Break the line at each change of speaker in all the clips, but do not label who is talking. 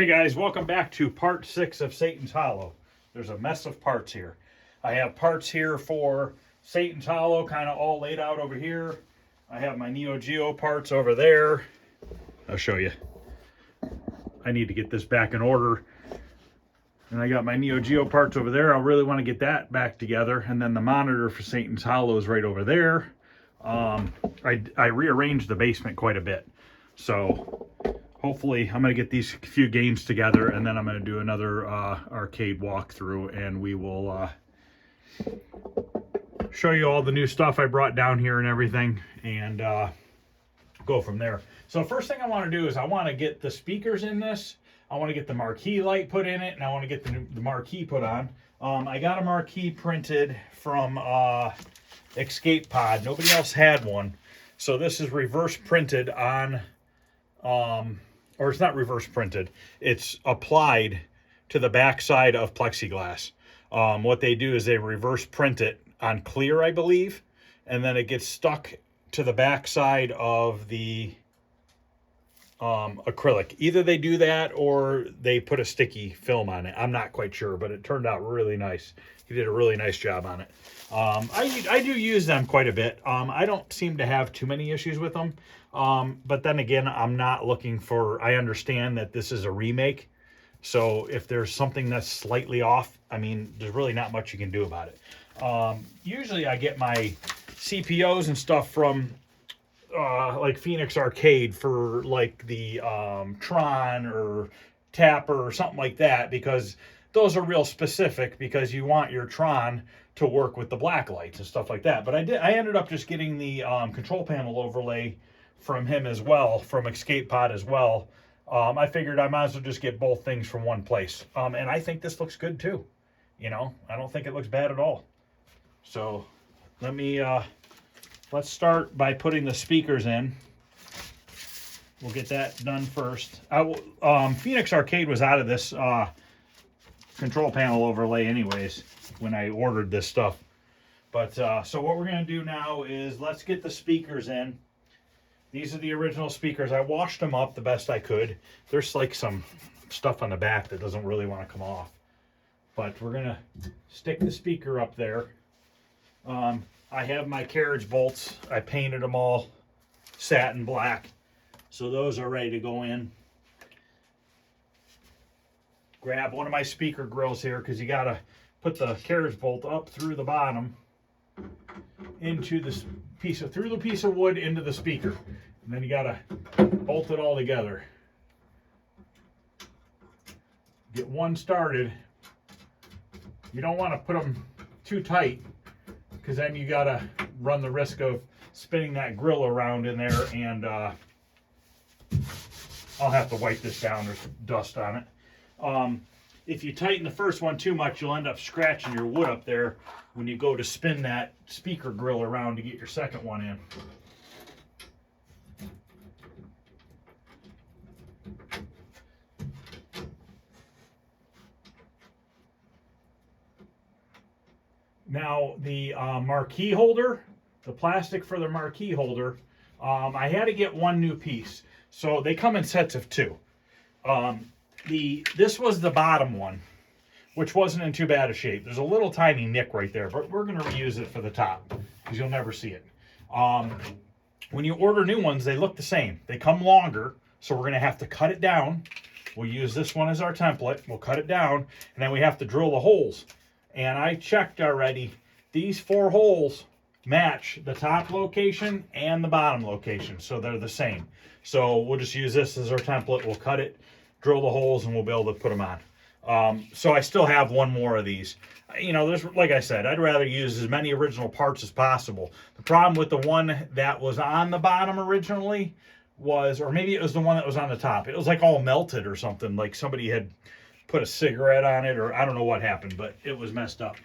Hey guys, welcome back to part 6 of Satan's Hollow. There's a mess of parts here. I have parts here for Satan's Hollow kind of all laid out over here. I have my Neo Geo parts over there. I'll show you. I need to get this back in order. And I got my Neo Geo parts over there. I really want to get that back together. And then the monitor for Satan's Hollow is right over there. I rearranged the basement quite a bit. So hopefully I'm going to get these few games together, and then I'm going to do another arcade walkthrough, and we will show you all the new stuff I brought down here and everything, and go from there. So first thing I want to do is I want to get the speakers in this. I want to get the marquee light put in it, and I want to get the marquee put on. I got a marquee printed from Escape Pod. Nobody else had one. So this is reverse printed on... or it's not reverse printed, it's applied to the back side of plexiglass. What they do is they reverse print it on clear, I believe, and then it gets stuck to the back side of the acrylic. Either they do that or they put a sticky film on it. I'm not quite sure, but it turned out really nice. He did a really nice job on it. I do use them quite a bit. I don't seem to have too many issues with them. But then again, I'm not looking for, I understand that this is a remake. So if there's something that's slightly off, I mean, there's really not much you can do about it. Usually I get my CPOs and stuff from like Phoenix Arcade for like the Tron or Tapper or something like that, because those are real specific, because you want your Tron to work with the black lights and stuff like that. But I ended up just getting the control panel overlay from him as well, from Escape Pod as well. I figured I might as well just get both things from one place. And I think this looks good too. You know, I don't think it looks bad at all. So let me, let's start by putting the speakers in. We'll get that done first. Phoenix Arcade was out of this control panel overlay anyways when I ordered this stuff. But so what we're going to do now is let's get the speakers in. These are the original speakers. I washed them up the best I could. There's like some stuff on the back that doesn't really want to come off. But we're going to stick the speaker up there. I have my carriage bolts. I painted them all satin black. So those are ready to go in. Grab one of my speaker grills here, because you got to put the carriage bolt up through the bottom into this through the piece of wood into the speaker, and then you gotta bolt it all together. Get one started. You don't want to put them too tight, because then you gotta run the risk of spinning that grill around in there, and I'll have to wipe this down. There's dust on it. If you tighten the first one too much, you'll end up scratching your wood up there when you go to spin that speaker grill around to get your second one in. Now the marquee holder, the plastic for the marquee holder, I had to get one new piece. So they come in sets of two. This was the bottom one, which wasn't in too bad a shape. There's a little tiny nick right there, but we're going to reuse it for the top, because you'll never see it. When you order new ones, they look the same. They come longer, so we're going to have to cut it down. We'll use this one as our template. We'll cut it down, and then we have to drill the holes. And I checked already. These 4 holes match the top location and the bottom location, so they're the same. So we'll just use this as our template. We'll cut it, drill the holes, and we'll be able to put them on. So I still have one more of these. You know, there's, like I said, I'd rather use as many original parts as possible. The problem with the one that was on the bottom originally was, or maybe it was the one that was on the top, it was like all melted or something, like somebody had put a cigarette on it, or I don't know what happened, but it was messed up.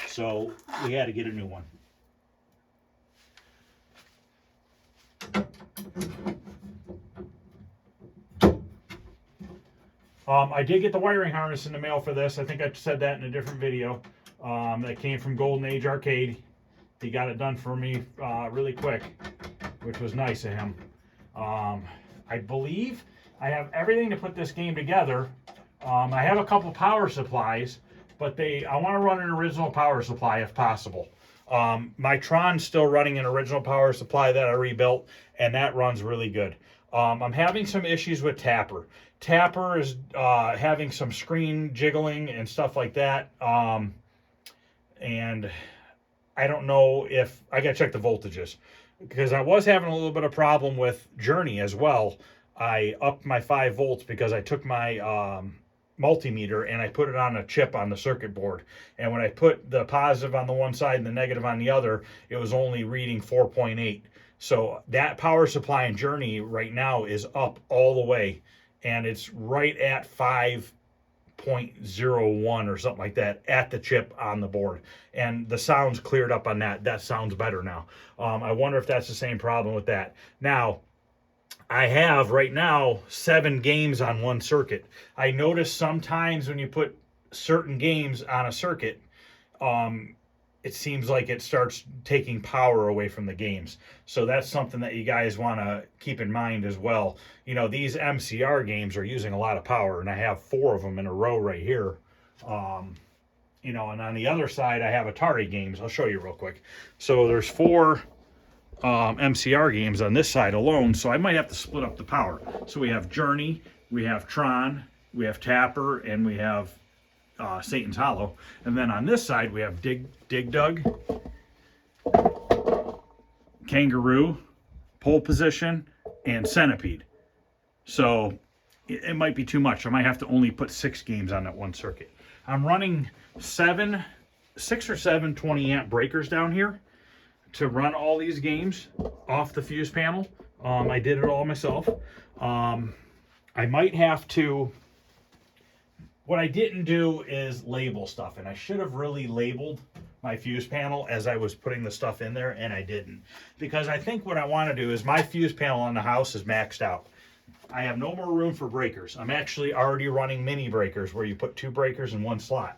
So we had to get a new one. I did get the wiring harness in the mail for this. I think I said that in a different video. That came from Golden Age Arcade. He got it done for me really quick, which was nice of him. I believe I have everything to put this game together. I have a couple power supplies, but I want to run an original power supply if possible. My Tron's still running an original power supply that I rebuilt, and that runs really good. I'm having some issues with Tapper. Tapper is having some screen jiggling and stuff like that. And I don't know if I got to check the voltages, because I was having a little bit of problem with Journey as well. I upped my 5 volts because I took my multimeter and I put it on a chip on the circuit board. And when I put the positive on the one side and the negative on the other, it was only reading 4.8. So that power supply in Journey right now is up all the way, and it's right at 5.01 or something like that at the chip on the board. And the sound's cleared up on that. That sounds better now. I wonder if that's the same problem with that. Now, I have right now 7 games on one circuit. I notice sometimes when you put certain games on a circuit, it seems like it starts taking power away from the games. So that's something that you guys want to keep in mind as well. You know, these MCR games are using a lot of power, and I have 4 of them in a row right here. You know, and on the other side, I have Atari games. I'll show you real quick. So there's 4 MCR games on this side alone, so I might have to split up the power. So we have Journey, we have Tron, we have Tapper, and we have Satan's Hollow. And then on this side we have Dig Dug, Kangaroo, Pole Position, and Centipede. So it might be too much. I might have to only put 6 games on that one circuit. I'm running 6 or 7 20 amp breakers down here to run all these games off the fuse panel. I did it all myself. I might have to, what I didn't do is label stuff, and I should have really labeled my fuse panel as I was putting the stuff in there, and I didn't. Because I think what I want to do is, my fuse panel on the house is maxed out. I have no more room for breakers. I'm actually already running mini breakers where you put 2 breakers in one slot.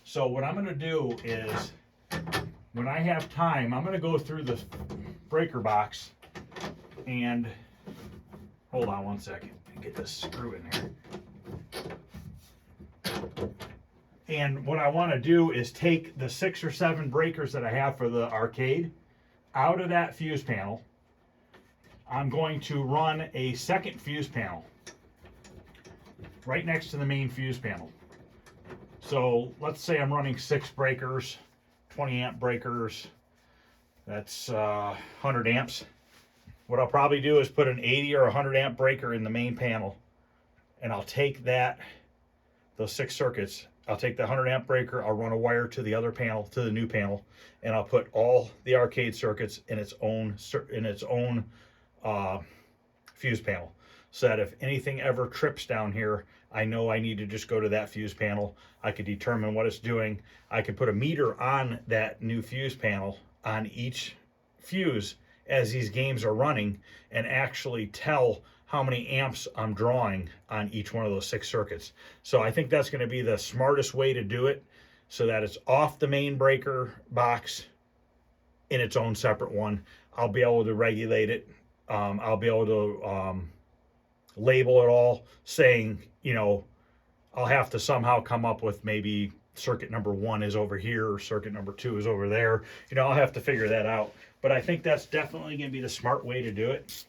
So what I'm going to do is, when I have time, I'm going to go through the breaker box and, hold on one second, get this screw in here. And what I want to do is take the 6 or 7 breakers that I have for the arcade out of that fuse panel. I'm going to run a second fuse panel right next to the main fuse panel. So let's say I'm running 6 breakers, 20 amp breakers, that's 100 amps. What I'll probably do is put an 80 or 100 amp breaker in the main panel, and I'll take those 6 circuits, I'll take the 100 amp breaker, I'll run a wire to the other panel, to the new panel, and I'll put all the arcade circuits in its own fuse panel, so that if anything ever trips down here, I know I need to just go to that fuse panel. I could determine what it's doing. I could put a meter on that new fuse panel on each fuse as these games are running, and actually tell how many amps I'm drawing on each one of those 6 circuits. So I think that's going to be the smartest way to do it, so that it's off the main breaker box in its own separate one. I'll be able to regulate it. I'll be able to label it all, saying, you know, I'll have to somehow come up with, maybe circuit number 1 is over here or circuit number 2 is over there. You know, I'll have to figure that out. But I think that's definitely going to be the smart way to do it.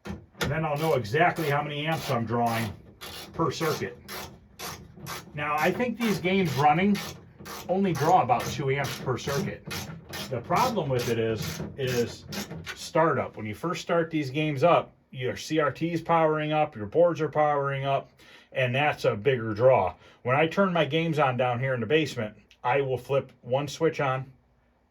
And then I'll know exactly how many amps I'm drawing per circuit. Now, I think these games running only draw about 2 amps per circuit. The problem with it is startup. When you first start these games up, your CRT's powering up, your boards are powering up, and that's a bigger draw. When I turn my games on down here in the basement, I will flip one switch on,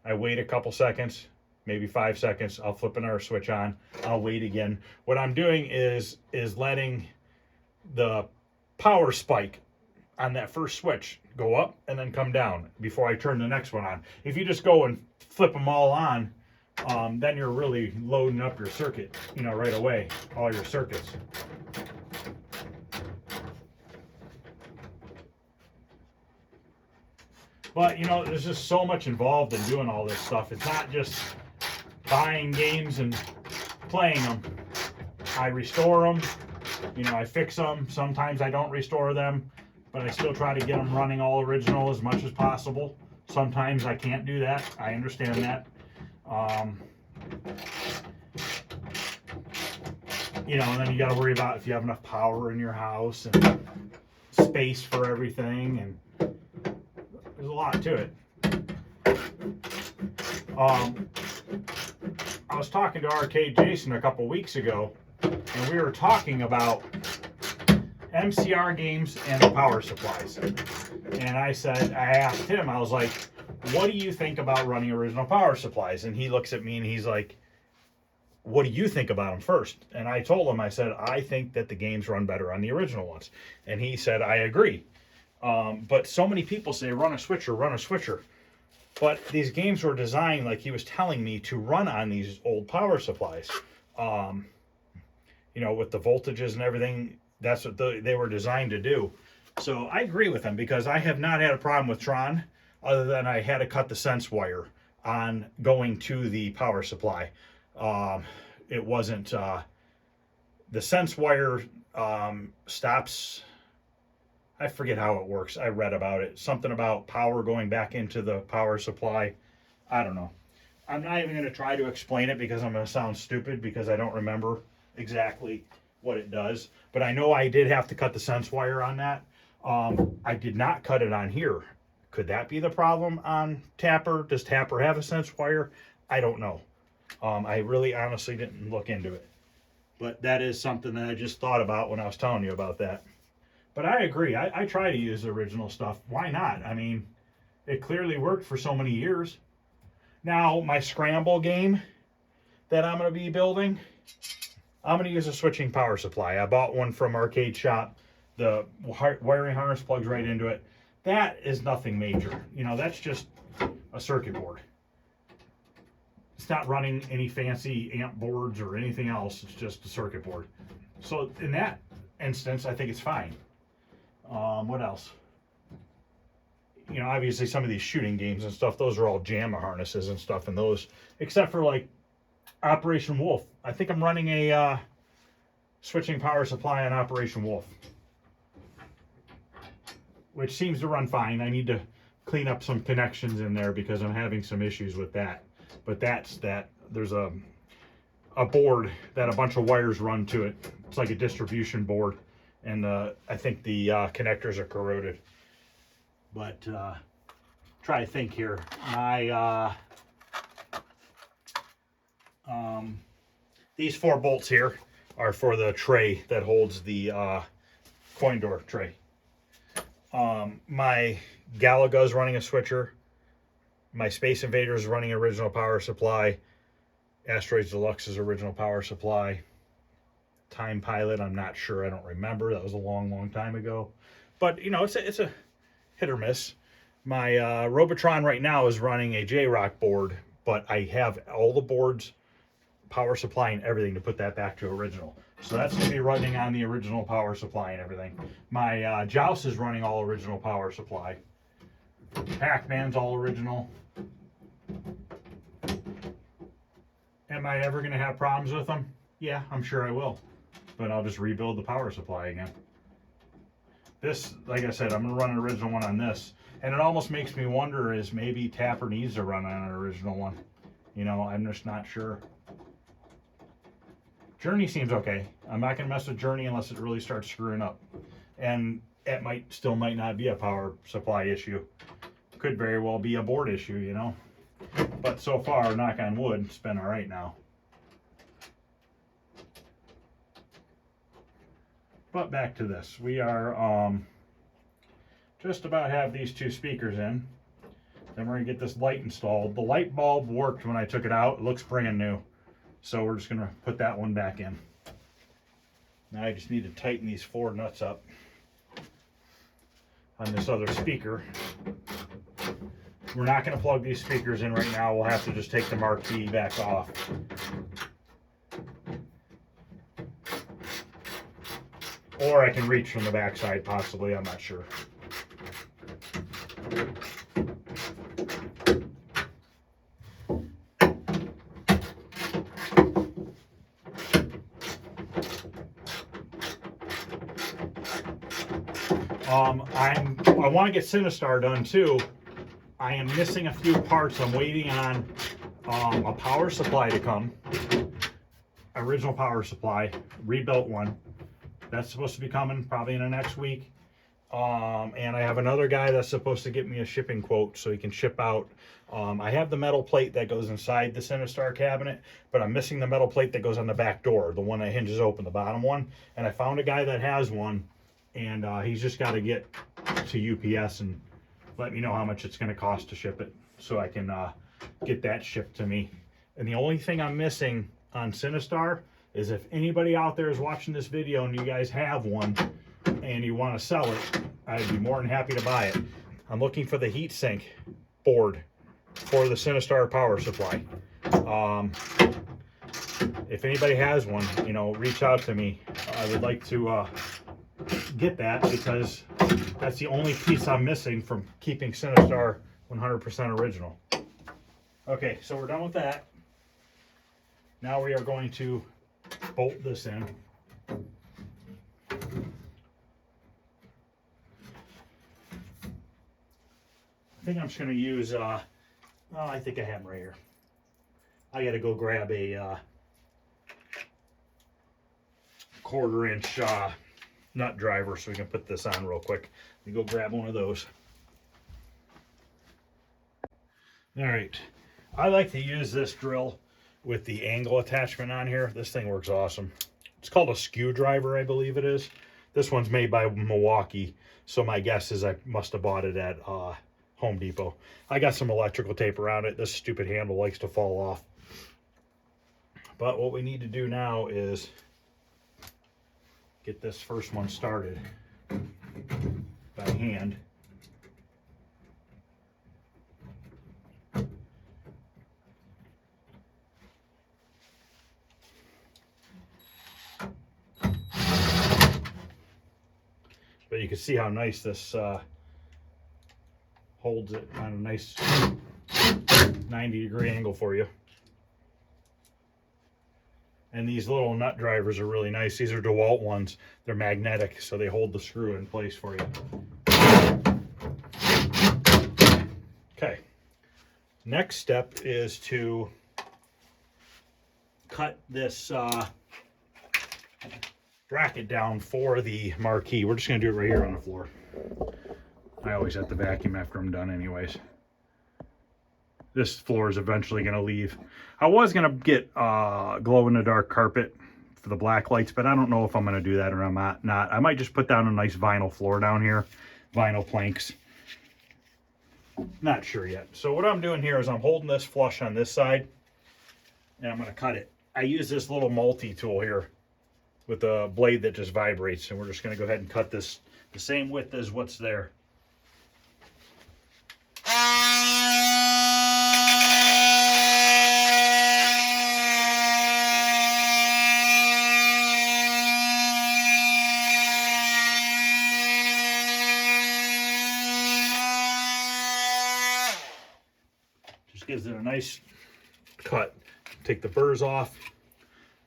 I wait a couple seconds, maybe 5 seconds, I'll flip another switch on, I'll wait again. What I'm doing is letting the power spike on that first switch go up and then come down before I turn the next one on. If you just go and flip them all on, then you're really loading up your circuit, you know, right away, all your circuits. But, you know, there's just so much involved in doing all this stuff. It's not just buying games and playing them. I restore them. You know, I fix them. Sometimes I don't restore them, but I still try to get them running all original as much as possible. Sometimes I can't do that. I understand that. You know, and then you got to worry about if you have enough power in your house and space for everything, and there's a lot to it. I was talking to Arcade Jason a couple weeks ago, and we were talking about MCR games and the power supplies. And I asked him, I was like, what do you think about running original power supplies? And he looks at me and he's like, what do you think about them first? And I told him, I said, I think that the games run better on the original ones. And he said, I agree. But so many people say, run a switcher, run a switcher. But these games were designed, like he was telling me, to run on these old power supplies. You know, with the voltages and everything, that's what they were designed to do. So I agree with him, because I have not had a problem with Tron, other than I had to cut the sense wire on going to the power supply. It wasn't, the sense wire stops, I forget how it works. I read about it. Something about power going back into the power supply. I don't know. I'm not even going to try to explain it, because I'm going to sound stupid, because I don't remember exactly what it does. But I know I did have to cut the sense wire on that. I did not cut it on here. Could that be the problem on Tapper? Does Tapper have a sense wire? I don't know. I really honestly didn't look into it. But that is something that I just thought about when I was telling you about that. But I agree. I try to use the original stuff. Why not? I mean, it clearly worked for so many years. Now, my scramble game that I'm going to be building, I'm going to use a switching power supply. I bought one from Arcade Shop. The wiring harness plugs right into it. That is nothing major. You know, that's just a circuit board. It's not running any fancy amp boards or anything else. It's just a circuit board. So in that instance, I think it's fine. What else? You know, obviously some of these shooting games and stuff, those are all JAMA harnesses and stuff, and those, except for like Operation Wolf. I think I'm running a switching power supply on Operation Wolf, which seems to run fine. I need to clean up some connections in there because I'm having some issues with that. But that's that. There's a board that a bunch of wires run to it. It's like a distribution board, and I think the connectors are corroded. But try to think here. My these 4 bolts here are for the tray that holds the coin door tray. My Galaga is running a switcher. My Space Invader is running original power supply. Asteroids Deluxe is original power supply. Time Pilot, I'm not sure. I don't remember. That was a long, long time ago. But, you know, it's a hit or miss. My Robotron right now is running a J-Rock board, but I have all the boards, power supply, and everything to put that back to original. So that's going to be running on the original power supply and everything. My Joust is running all original power supply. Pac-Man's all original. Am I ever going to have problems with them? Yeah, I'm sure I will. But I'll just rebuild the power supply again. This, like I said, I'm going to run an original one on this. And it almost makes me wonder, is maybe Tapper needs to run on an original one. You know, I'm just not sure. Journey seems okay. I'm not going to mess with Journey unless it really starts screwing up. And it still might not be a power supply issue. Could very well be a board issue, you know. But so far, knock on wood, it's been all right now. But back to this. We are just about have these 2 speakers in. Then we're going to get this light installed. The light bulb worked when I took it out. It looks brand new. So we're just going to put that one back in. Now I just need to tighten these 4 nuts up on this other speaker. We're not going to plug these speakers in right now. We'll have to just take the marquee back off. Or I can reach from the backside, possibly. I'm not sure. I want to get Cinestar done too. I am missing a few parts. I'm waiting on a power supply to come. Original power supply, rebuilt one. That's supposed to be coming probably in the next week. And I have another guy that's supposed to get me a shipping quote so he can ship out. I have the metal plate that goes inside the Cinestar cabinet, but I'm missing the metal plate that goes on the back door, the one that hinges open, the bottom one. And I found a guy that has one, and he's just got to get to UPS and let me know how much it's going to cost to ship it so I can get that shipped to me. And the only thing I'm missing on Cinestar is if anybody out there is watching this video and you guys have one and you want to sell it, I'd be more than happy to buy it. I'm looking for the heatsink board for the Cinestar power supply. If anybody has one, you know, reach out to me. I would like to get that because that's the only piece I'm missing from keeping Cinestar 100% original. Okay, so we're done with that. Now we are going to bolt this in. I think I'm just going to use, I think I have them right here. I got to go grab a 1/4 inch nut driver so we can put this on real quick. Let me go grab one of those. All right, I like to use this drill with the angle attachment on here. This thing works awesome. It's called a skew driver, I believe it is. This one's made by Milwaukee, so my guess is I must have bought it at Home Depot. I got some electrical tape around it. This stupid handle likes to fall off. But what we need to do now is get this first one started by hand. But you can see how nice this holds it on a nice 90-degree angle for you. And these little nut drivers are really nice. These are DeWalt ones. They're magnetic, so they hold the screw in place for you. Okay. Next step is to cut this bracket down for the marquee. We're just going to do it right here on the floor. I always have to vacuum after I'm done anyways. This floor is eventually going to leave. I was going to get glow-in-the-dark carpet for the black lights, but I don't know if I'm going to do that or I'm not. I might just put down a nice vinyl floor down here, vinyl planks. Not sure yet. So what I'm doing here is I'm holding this flush on this side, and I'm going to cut it. I use this little multi-tool here with a blade that just vibrates, and we're just going to go ahead and cut this the same width as what's there. Just gives it a nice cut. Take the burrs off.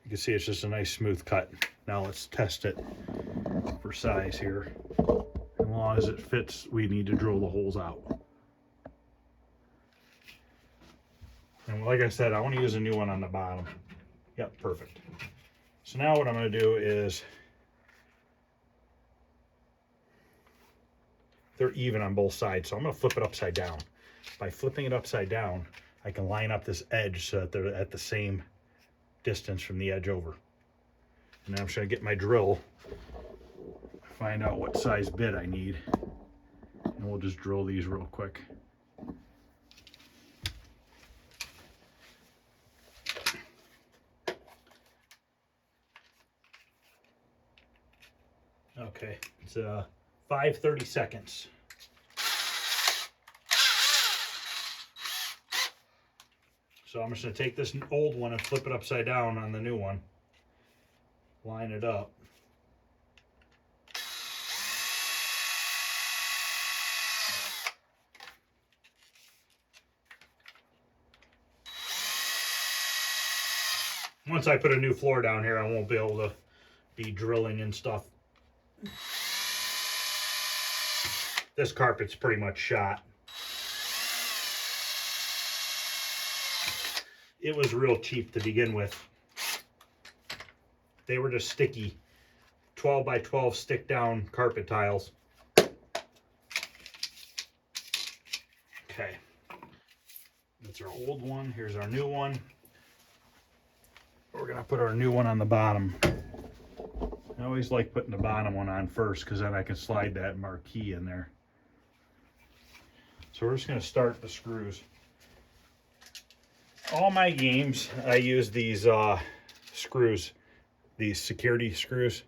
You can see it's just a nice smooth cut. Now let's test it for size here. As long as it fits, we need to drill the holes out. And like I said, I want to use a new one on the bottom. Yep, perfect. So now what I'm going to do is, they're even on both sides, so I'm going to flip it upside down. By flipping it upside down, I can line up this edge so that they're at the same distance from the edge over. And now I'm just going to get my drill, find out what size bit I need, and we'll just drill these real quick. Okay, it's 5/32. So I'm just going to take this old one and flip it upside down on the new one. Line it up. Once I put a new floor down here, I won't be able to be drilling and stuff. This carpet's pretty much shot. It was real cheap to begin with. They were just sticky 12 by 12 stick down carpet tiles. Okay, that's our old one. Here's our new one. We're gonna put our new one on the bottom. I always like putting the bottom one on first because then I can slide that marquee in there. So we're just gonna start the screws. All my games, I use these screws, these security screws.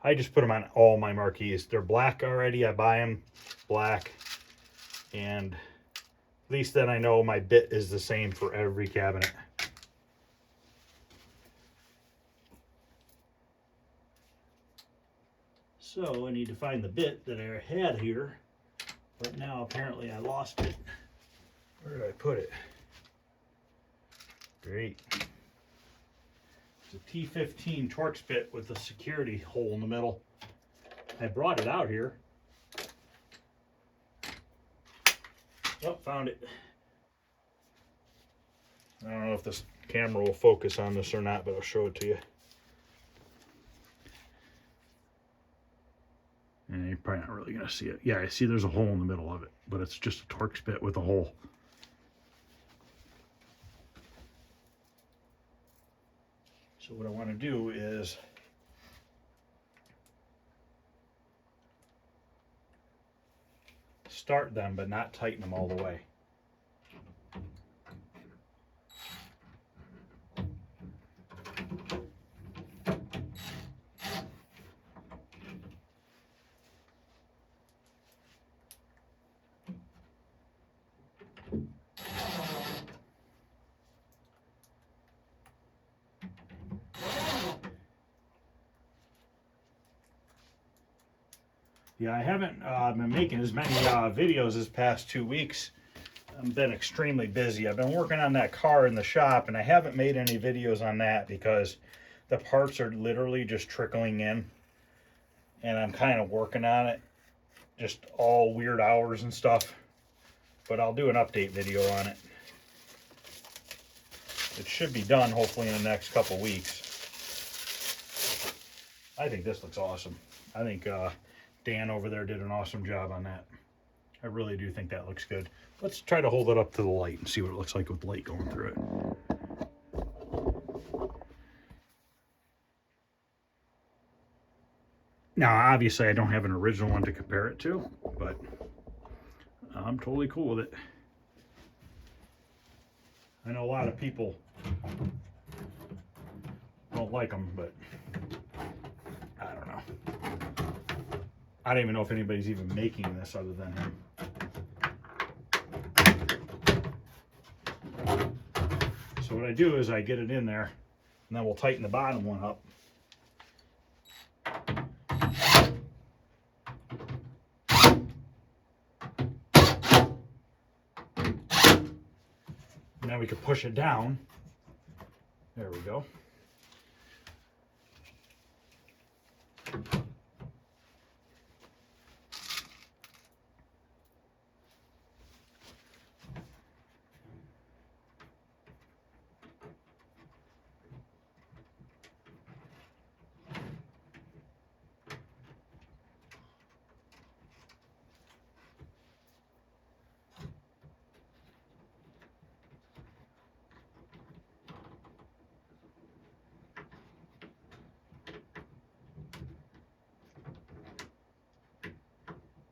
I just put them on all my marquees. They're black already. I buy them black, and at least then I know my bit is the same for every cabinet. So I need to find the bit that I had here, but now apparently I lost it. Where did I put it? Great. It's a T15 Torx bit with a security hole in the middle. I brought it out here. Oh, found it. I don't know if this camera will focus on this or not, but I'll show it to you. And you're probably not really going to see it. Yeah, I see there's a hole in the middle of it, but it's just a Torx bit with a hole. So what I want to do is start them, but not tighten them all the way. Yeah, I haven't been making as many videos this past 2 weeks. I've been extremely busy. I've been working on that car in the shop, and I haven't made any videos on that because the parts are literally just trickling in, and I'm kind of working on it, just all weird hours and stuff. But I'll do an update video on it. It should be done hopefully in the next couple weeks. I think this looks awesome. I think Dan over there did an awesome job on that. I really do think that looks good. Let's try to hold it up to the light and see what it looks like with light going through it. Now, obviously, I don't have an original one to compare it to, but I'm totally cool with it. I know a lot of people don't like them, but I don't know. I don't even know if anybody's even making this other than him. So what I do is I get it in there, and then we'll tighten the bottom one up. And then we can push it down. There we go.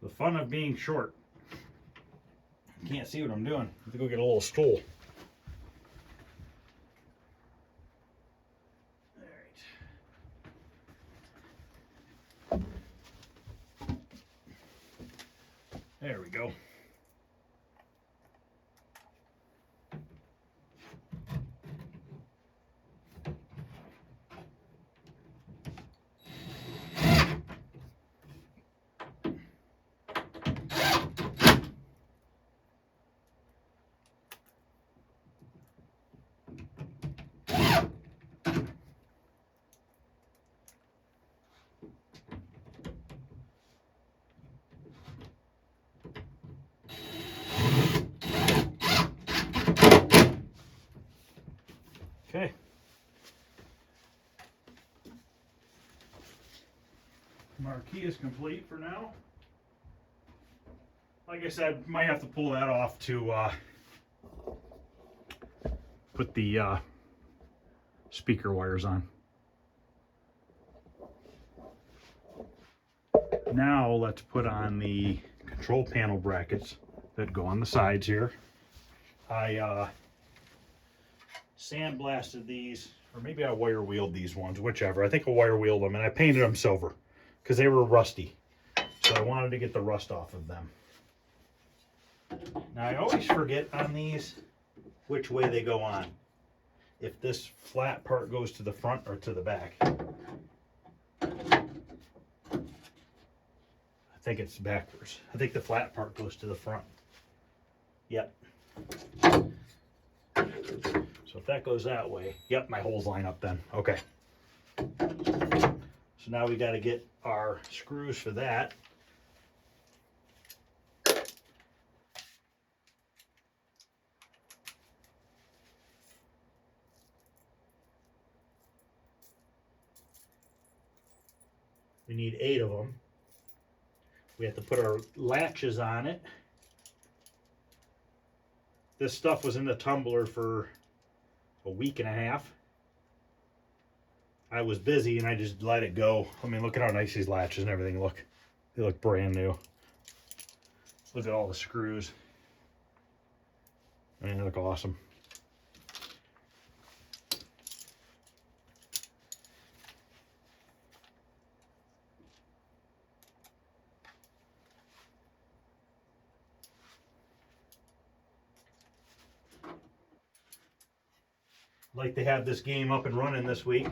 The fun of being short. You can't see what I'm doing. I have to go get a little stool. All right. There we go. Okay. Marquee is complete for now. Like I said, might have to pull that off to put the speaker wires on. Now let's put on the control panel brackets that go on the sides here. I sandblasted these, or maybe I wire wheeled these ones, whichever. I think I wire wheeled them, and I painted them silver because they were rusty. So I wanted to get the rust off of them. Now I always forget on these which way they go on. If this flat part goes to the front or to the back. I think it's backwards. I think the flat part goes to the front. Yep. So if that goes that way, yep, my holes line up then. Okay. So now we got to get our screws for that. We need 8 of them. We have to put our latches on it. This stuff was in the tumbler for a week and a half. I was busy and I just let it go. I mean, look at how nice these latches and everything look. They look brand new. Look at all the screws. I mean, they look awesome. Like to have this game up and running this week.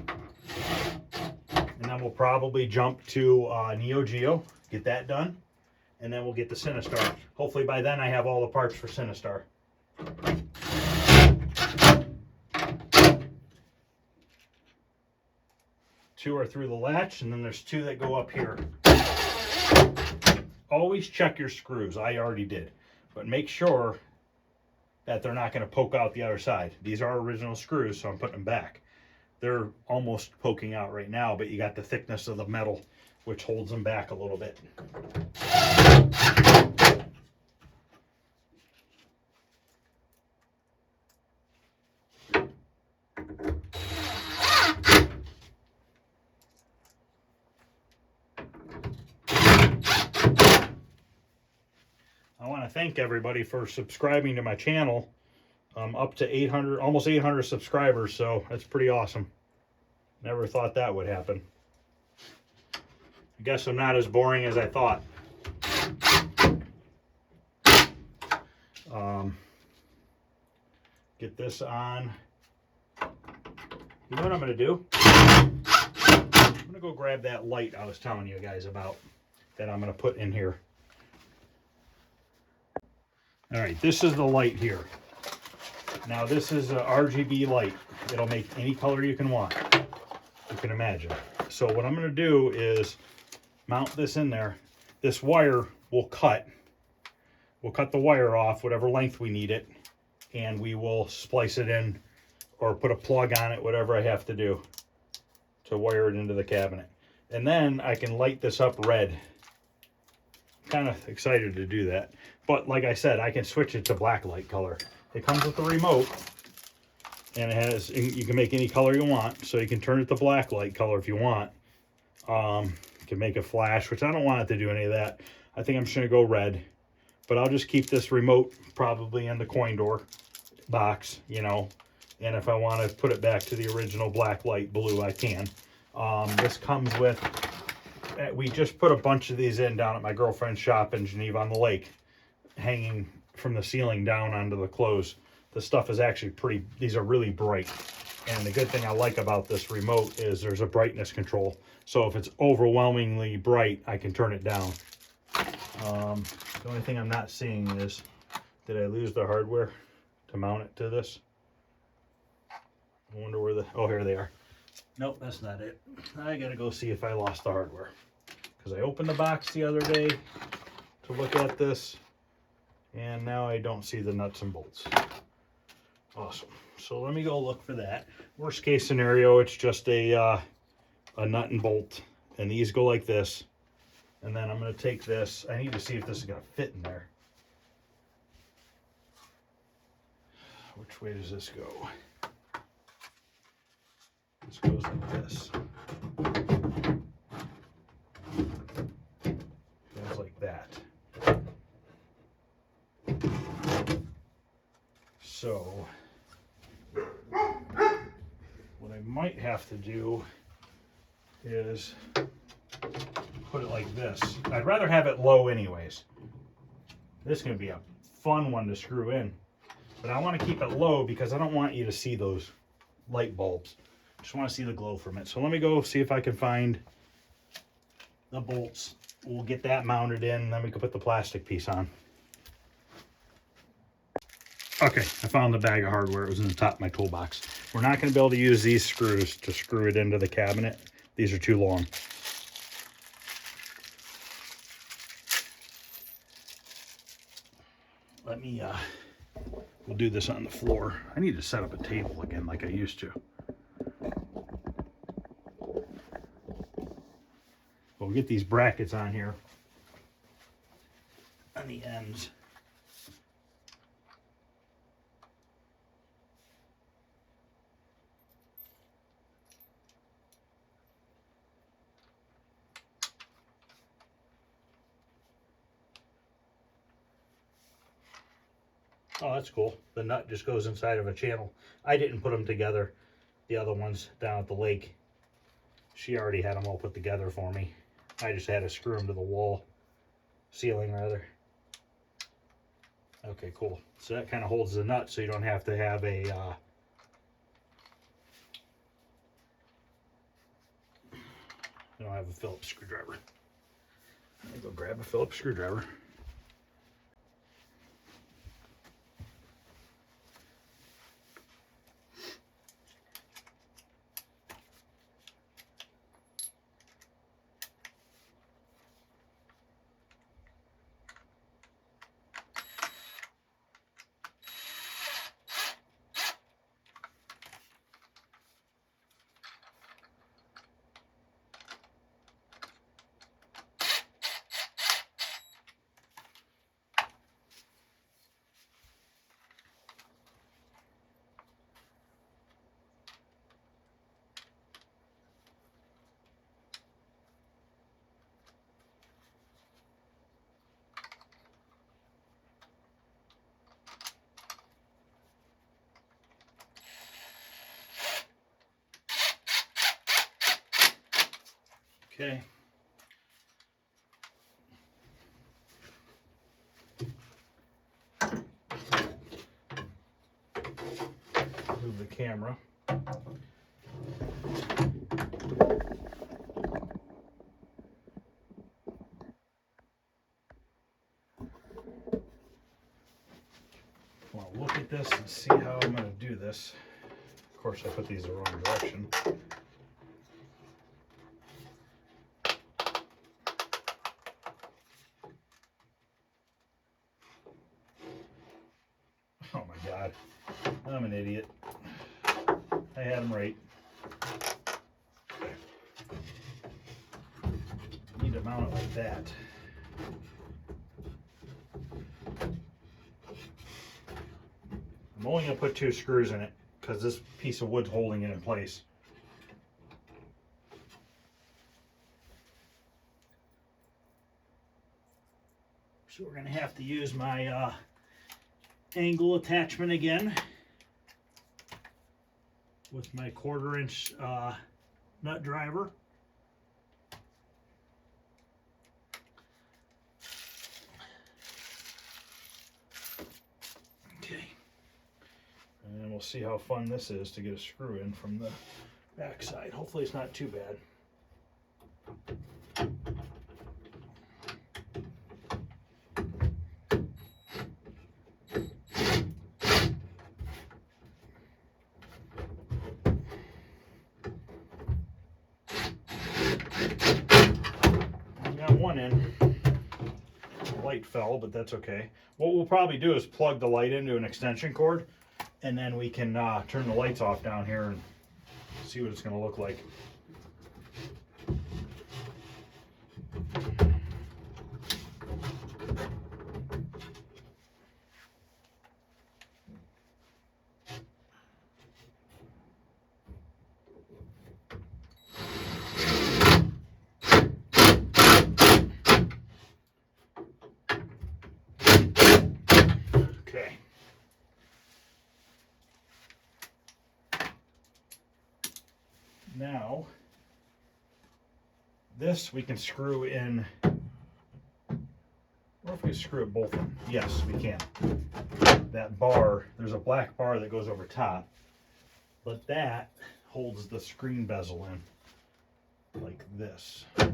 And then we'll probably jump to Neo Geo, get that done. And then we'll get the Sinistar. Hopefully by then I have all the parts for Sinistar. Two are through the latch, and then there's 2 that go up here. Always check your screws. I already did. But make sure that they're not going to poke out the other side. These are original screws, so I'm putting them back. They're almost poking out right now, but you got the thickness of the metal, which holds them back a little bit. I want to thank everybody for subscribing to my channel. I'm up to 800, almost 800 subscribers, so that's pretty awesome. Never thought that would happen. I guess I'm not as boring as I thought. Get this on. You know what I'm going to do? I'm going to go grab that light I was telling you guys about that I'm going to put in here. All right, this is the light here. Now this is a RGB light. It'll make any color you can want, you can imagine. So what I'm going to do is mount this in there. This wire will cut. We'll cut the wire off, whatever length we need it, and we will splice it in or put a plug on it, whatever I have to do to wire it into the cabinet. And then I can light this up red. Kind of excited to do that. But like I said, I can switch it to black light color. It comes with the remote, and it has, you can make any color you want. So you can turn it to black light color if you want. You can make a flash, which I don't want it to do any of that. I think I'm just gonna go red, but I'll just keep this remote probably in the coin door box, you know. And if I want to put it back to the original black light blue, I can. This comes with, we just put a bunch of these in down at my girlfriend's shop in Geneva on the Lake, hanging from the ceiling down onto the clothes. The stuff is actually pretty, these are really bright. And the good thing I like about this remote is there's a brightness control. So if it's overwhelmingly bright, I can turn it down. The only thing I'm not seeing is, did I lose the hardware to mount it to this? I wonder where the, oh, here they are. Nope, that's not it. I gotta go see if I lost the hardware. Because I opened the box the other day to look at this, and now I don't see the nuts and bolts. Awesome. So let me go look for that. Worst case scenario, it's just a nut and bolt, and these go like this. And then I'm going to take this. I need to see if this is going to fit in there. Which way does this go? This goes like this. Goes like that. So what I might have to do is put it like this. I'd rather have it low anyways. This is going to be a fun one to screw in. But I want to keep it low because I don't want you to see those light bulbs. I just want to see the glow from it. So let me go see if I can find the bolts. We'll get that mounted in, and then we can put the plastic piece on. Okay, I found the bag of hardware. It was in the top of my toolbox. We're not going to be able to use these screws to screw it into the cabinet. These are too long. Let me, we'll do this on the floor. I need to set up a table again like I used to. We'll get these brackets on here on the ends. Oh, that's cool. The nut just goes inside of a channel. I didn't put them together. The other ones down at the lake, she already had them all put together for me. I just had to screw them to the wall, ceiling rather. Okay, cool. So that kind of holds the nut so you don't have to have a, I don't have a Phillips screwdriver. Let me go grab a Phillips screwdriver. Okay. Move the camera. Well, look at this and see how I'm going to do this. Of course, I put these the wrong direction. Oh my God, I'm an idiot. I had them right. Need to mount it like that. I'm only going to put 2 screws in it because this piece of wood's holding it in place. So we're going to have to use my angle attachment again with my 1/4 inch nut driver. Okay, and then we'll see how fun this is to get a screw in from the back side. Hopefully it's not too bad. One in. The light fell, but that's okay. What we'll probably do is plug the light into an extension cord and then we can turn the lights off down here and see what it's going to look like. Okay. Now, this we can screw in, or if we screw it both in. Yes, we can. That bar, there's a black bar that goes over top, but that holds the screen bezel in, like this. Does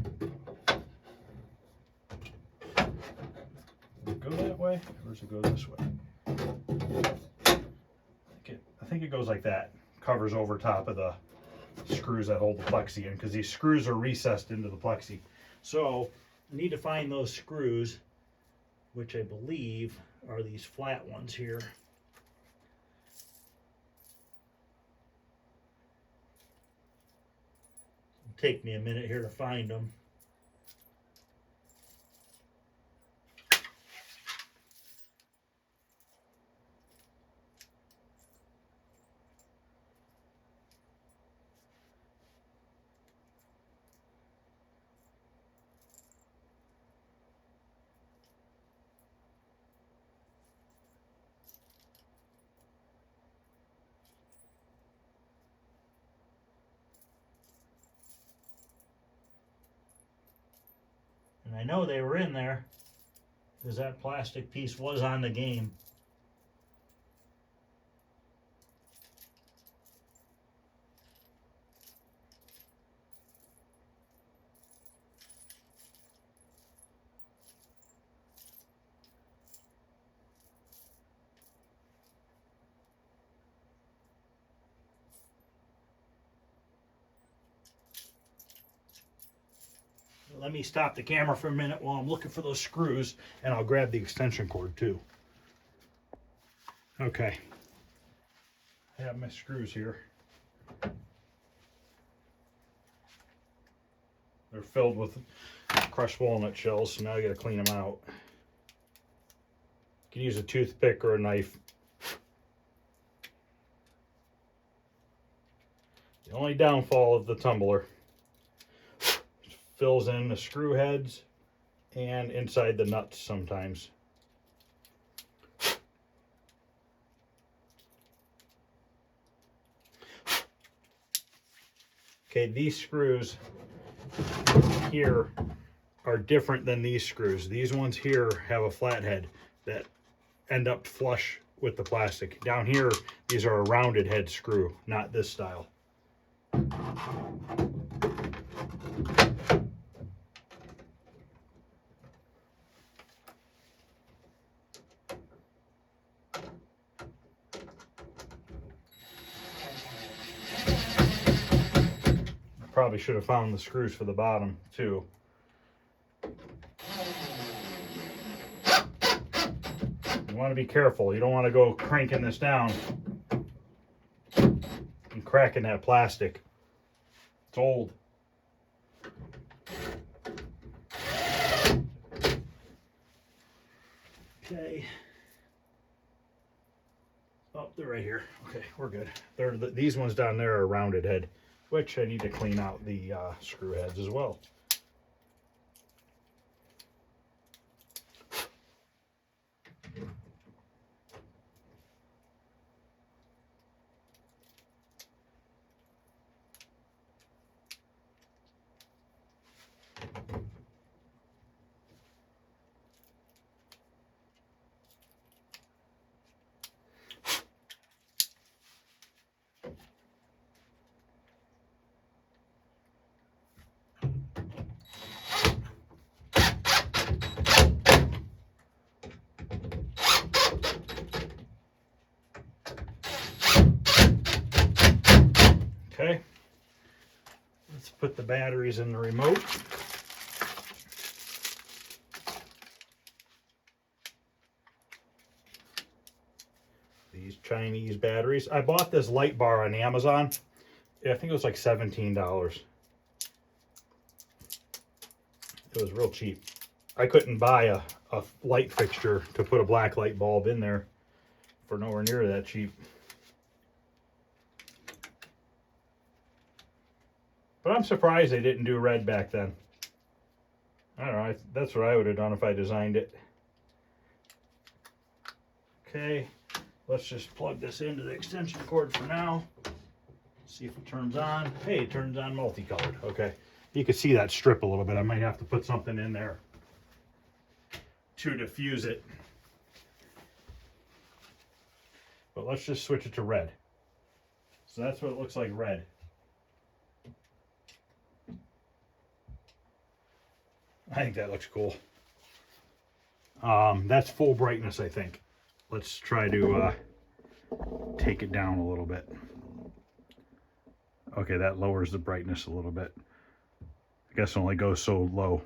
it go that way, or does it go this way? I think it goes like that. Covers over top of the screws that hold the plexi in, because these screws are recessed into the plexi. So I need to find those screws, which I believe are these flat ones here. It'll take me a minute here to find them. And I know they were in there because that plastic piece was on the game. Let me stop the camera for a minute while I'm looking for those screws, and I'll grab the extension cord too. Okay, I have my screws here. They're filled with crushed walnut shells, so now I gotta clean them out. You can use a toothpick or a knife. The only downfall of the tumbler, fills in the screw heads and inside the nuts sometimes. Okay, these screws here are different than these screws. These ones here have a flat head that end up flush with the plastic. Down here, these are a rounded head screw, not this style. Probably should have found the screws for the bottom too. You want to be careful. You don't want to go cranking this down and cracking that plastic. It's old. Okay. Oh, they're right here. Okay, we're good. These ones down there are rounded head, which I need to clean out the screw heads as well. Okay, let's put the batteries in the remote. These Chinese batteries. I bought this light bar on Amazon. I think it was like $17. It was real cheap. I couldn't buy a light fixture to put a black light bulb in there for nowhere near that cheap. But I'm surprised they didn't do red back then. I don't know, that's what I would have done if I designed it. Okay, let's just plug this into the extension cord for now. See if it turns on. Hey, it turns on multicolored. Okay, you can see that strip a little bit. I might have to put something in there to diffuse it. But let's just switch it to red. So that's what it looks like red. I think that looks cool. That's full brightness, I think. Let's try to take it down a little bit. Okay, that lowers the brightness a little bit. I guess it only goes so low.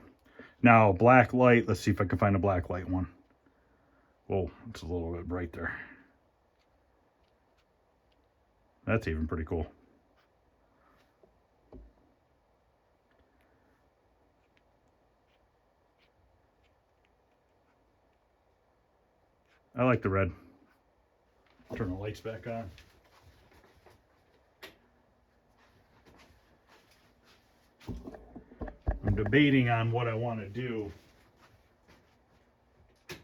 Now, black light, let's see if I can find a black light one. Whoa, it's a little bit bright there. That's even pretty cool. I like the red. Turn the lights back on. I'm debating on what I want to do. Of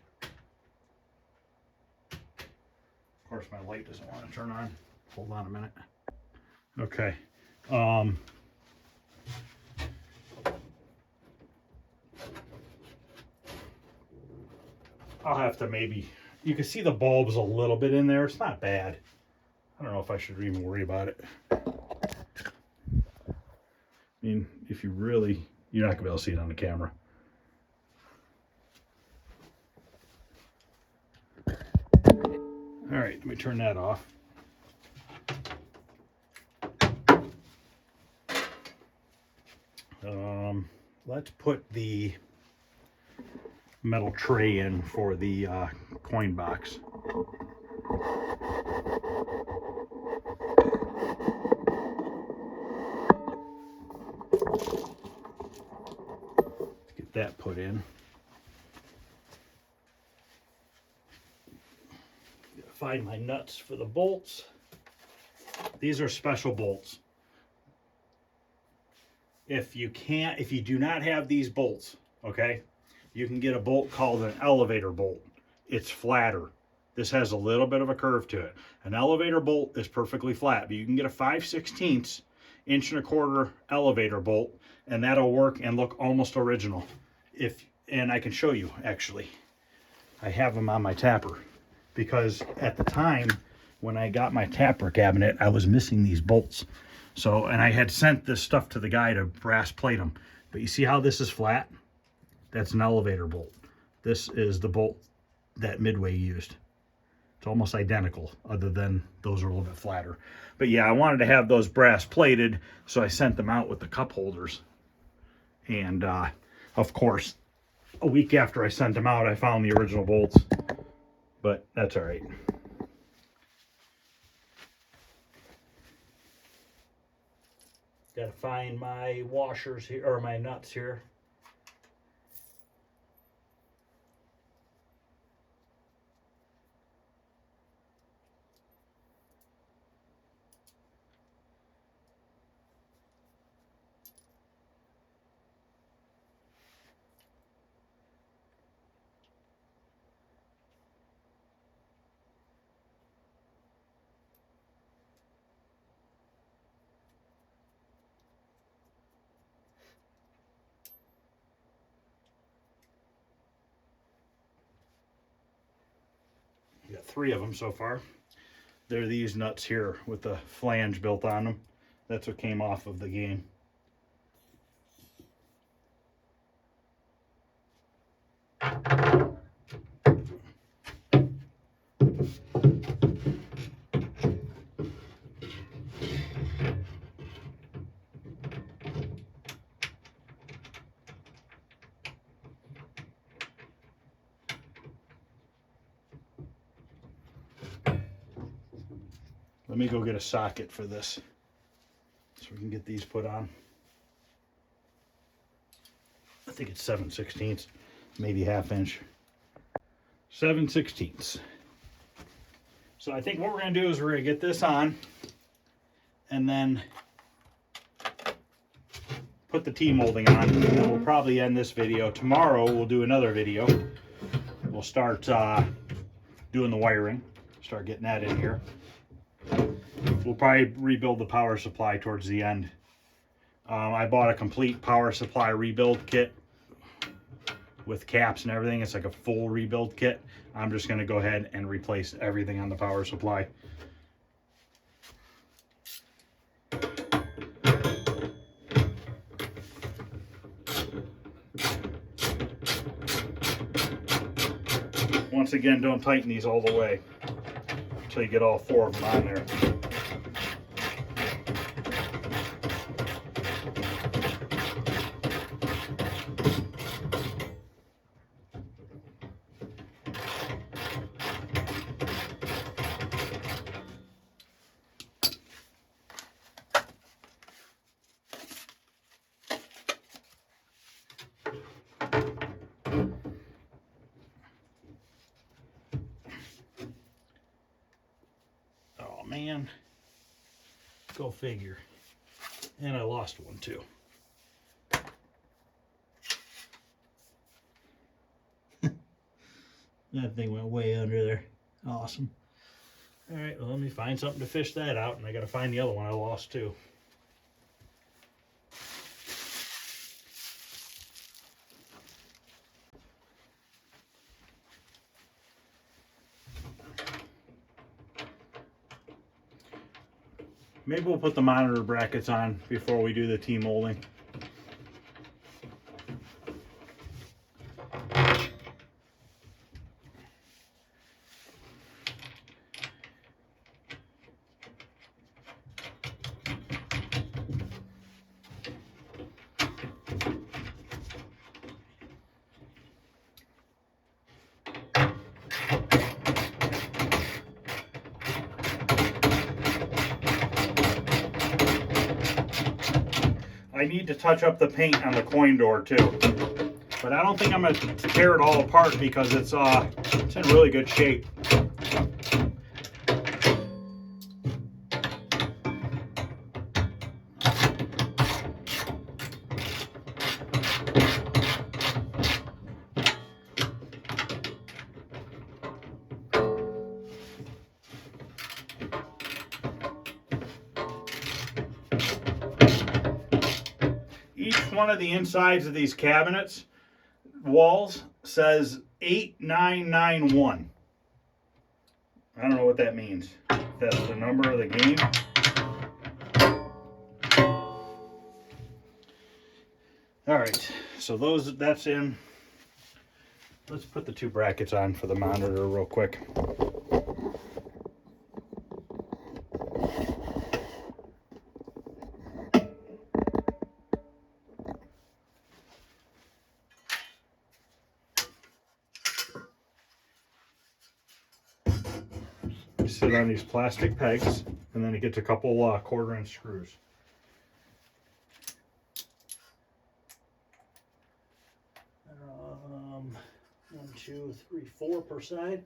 course, my light doesn't want to turn on. Hold on a minute. Okay. I'll have to maybe, you can see the bulbs a little bit in there. It's not bad. I don't know if I should even worry about it. I mean, if you really, you're not gonna be able to see it on the camera. All right, let me turn that off. Let's put the metal tray in for the coin box. Let's get that put in. Find my nuts for the bolts. These are special bolts. If you do not have these bolts, okay, you can get a bolt called an elevator bolt. It's flatter. This has a little bit of a curve to it. An elevator bolt is perfectly flat, but you can get a 5/16 inch and a quarter elevator bolt, and that'll work and look almost original. And I can show you, actually. I have them on my tapper, because at the time when I got my tapper cabinet, I was missing these bolts. So, and I had sent this stuff to the guy to brass plate them. But you see how this is flat? That's an elevator bolt. This is the bolt that Midway used. It's almost identical, other than those are a little bit flatter. But yeah, I wanted to have those brass plated, so I sent them out with the cup holders. And of course, a week after I sent them out, I found the original bolts. But that's all right. Got to find my washers here, or my nuts here. We got 3 of them so far. They're these nuts here with the flange built on them. That's what came off of the game. Let me go get a socket for this so we can get these put on. I think it's 7/16, maybe ½ inch. 7/16. So I think what we're going to do is we're going to get this on and then put the T-molding on, and then we'll probably end this video. Tomorrow we'll do another video. We'll start doing the wiring, start getting that in here. We'll probably rebuild the power supply towards the end. I bought a complete power supply rebuild kit with caps and everything. It's like a full rebuild kit. I'm just going to go ahead and replace everything on the power supply. Once again, don't tighten these all the way until you get all 4 of them on there. Man, go figure. And I lost one too. That thing went way under there. Awesome. All right, well, let me find something to fish that out, and I got to find the other one I lost too. Maybe we'll put the monitor brackets on before we do the T-molding. I need to touch up the paint on the coin door too, but I don't think I'm going to tear it all apart because it's in really good shape. One of the insides of these cabinets walls says 8991. I don't know what that means. That's the number of the game. All right, so that's in. Let's put the 2 brackets on for the monitor real quick. Sit on these plastic pegs, and then it gets a couple 1/4-inch screws. One, two, three, 4 per side.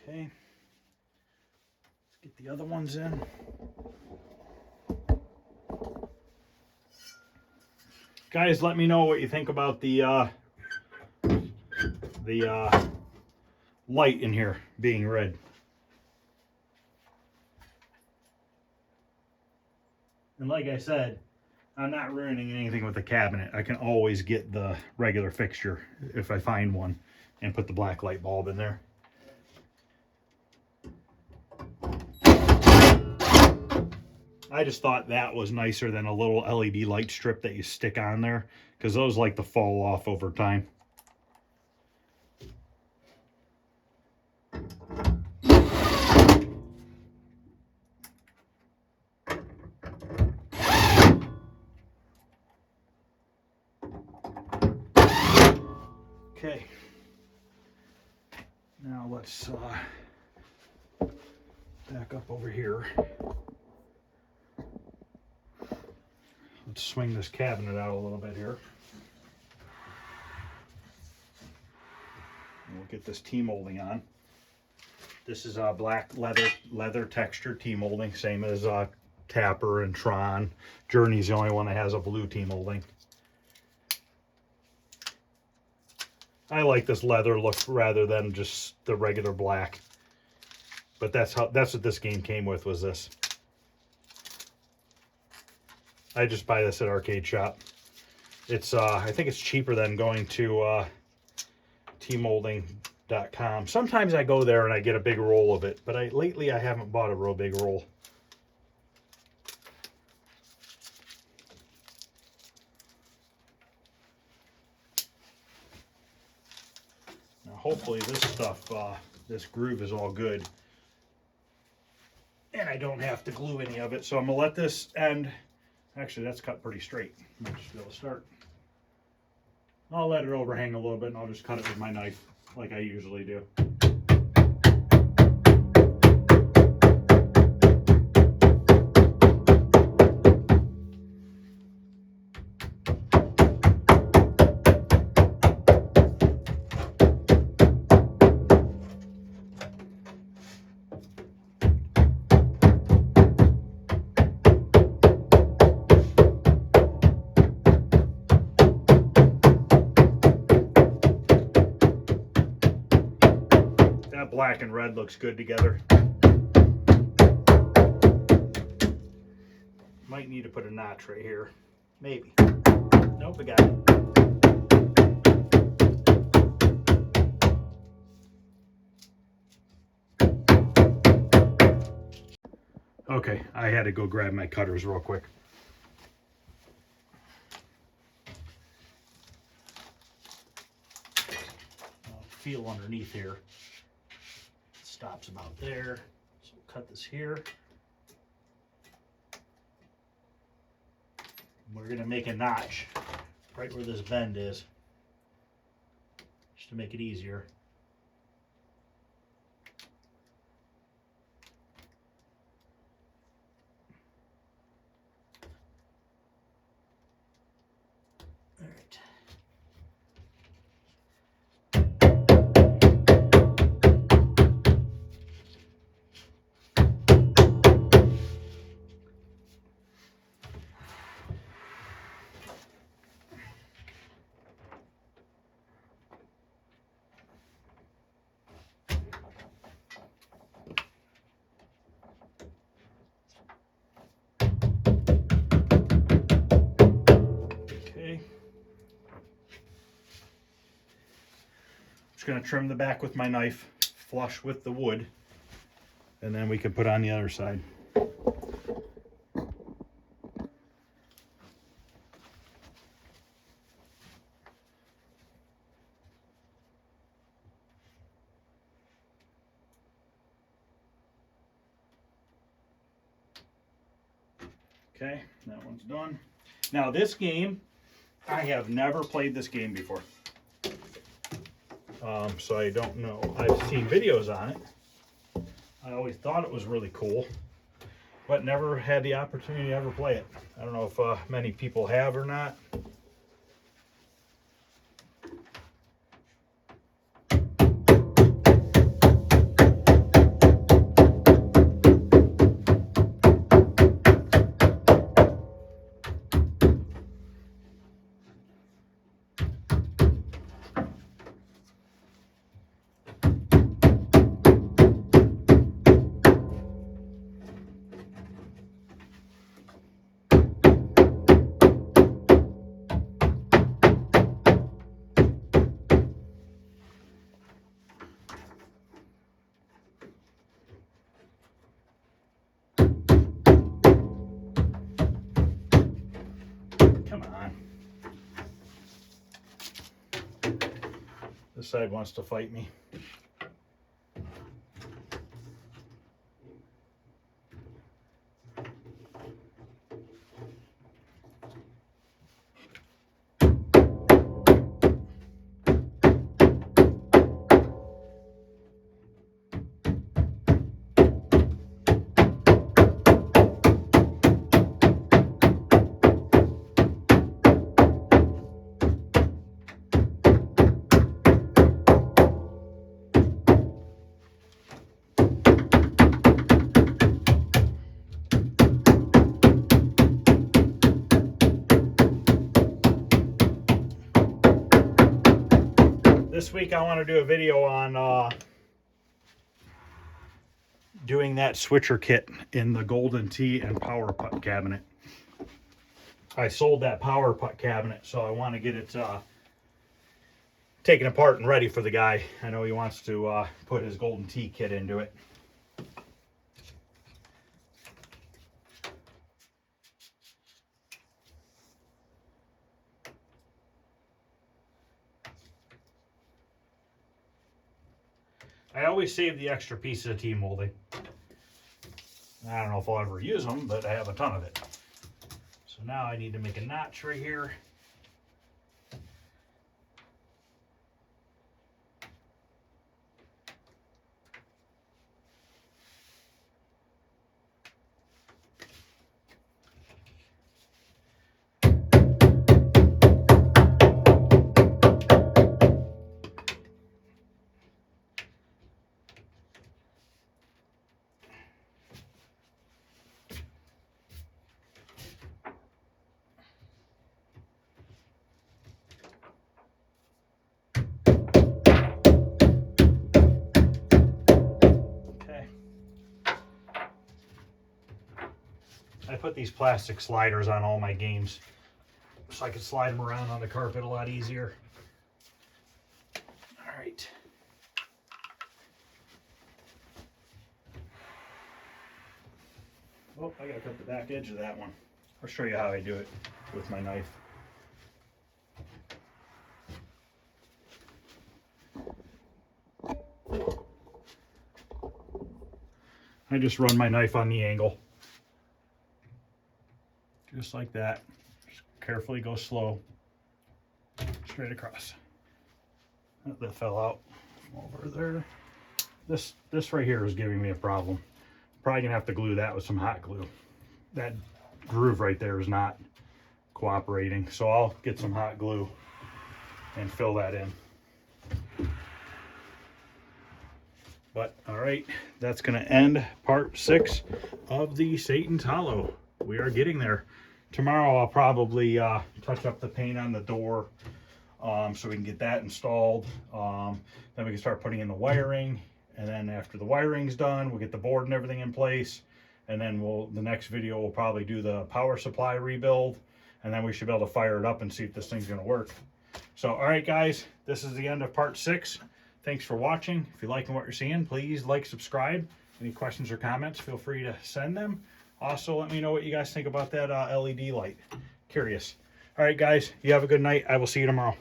Okay, let's get the other ones in. Guys, let me know what you think about the light in here being red. And like I said, I'm not ruining anything with the cabinet. I can always get the regular fixture if I find one and put the black light bulb in there. I just thought that was nicer than a little LED light strip that you stick on there, because those like to fall off over time. Okay, now let's back up over here. Let's swing this cabinet out a little bit here. And we'll get this T-molding on. This is a black leather textured T-molding, same as Tapper and Tron. Journey's the only one that has a blue T-molding. I like this leather look rather than just the regular black. But that's what this game came with, was this. I just buy this at Arcade Shop. It's I think it's cheaper than going to tmolding.com. Sometimes I go there and I get a big roll of it, but lately I haven't bought a real big roll. Hopefully this stuff, this groove is all good. And I don't have to glue any of it. So I'm going to let this end. Actually, that's cut pretty straight. I'll just be able to start. I'll let it overhang a little bit and I'll just cut it with my knife like I usually do. Black and red looks good together. Might need to put a notch right here. Maybe. Nope, I got it. Okay, I had to go grab my cutters real quick. I'll feel underneath here. Stops about there, so we'll cut this here. We're going to make a notch right where this bend is, just to make it easier. All right. Going to trim the back with my knife flush with the wood, and then we can put on the other side. Okay, that one's done. Now this game, I have never played this game before. So I don't know. I've seen videos on it. I always thought it was really cool, but never had the opportunity to ever play it. I don't know if many people have or not. This side wants to fight me. This week I want to do a video on doing that switcher kit in the Golden Tee and Power Putt cabinet. I sold that Power Putt cabinet, so I want to get it taken apart and ready for the guy. I know he wants to put his Golden Tee kit into it. I always save the extra pieces of T-molding. I don't know if I'll ever use them, but I have a ton of it. So now I need to make a notch right here. I put these plastic sliders on all my games so I can slide them around on the carpet a lot easier. All right. Oh, I gotta cut the back edge of that one. I'll show you how I do it with my knife. I just run my knife on the angle. Just like that. Just carefully go slow. Straight across. That fell out over there. This right here is giving me a problem. Probably gonna have to glue that with some hot glue. That groove right there is not cooperating, so I'll get some hot glue and fill that in. But all right, that's gonna end part 6 of the Satan's Hollow. We are getting there. Tomorrow I'll probably touch up the paint on the door so we can get that installed. Then we can start putting in the wiring, and then after the wiring's done, we'll get the board and everything in place, and then the next video will probably do the power supply rebuild, and then we should be able to fire it up and see if this thing's gonna work. So all right guys, this is the end of part 6. Thanks for watching. If you're liking what you're seeing, please like, subscribe. Any questions or comments, feel free to send them. Also, let me know what you guys think about that LED light. Curious. All right, guys, you have a good night. I will see you tomorrow.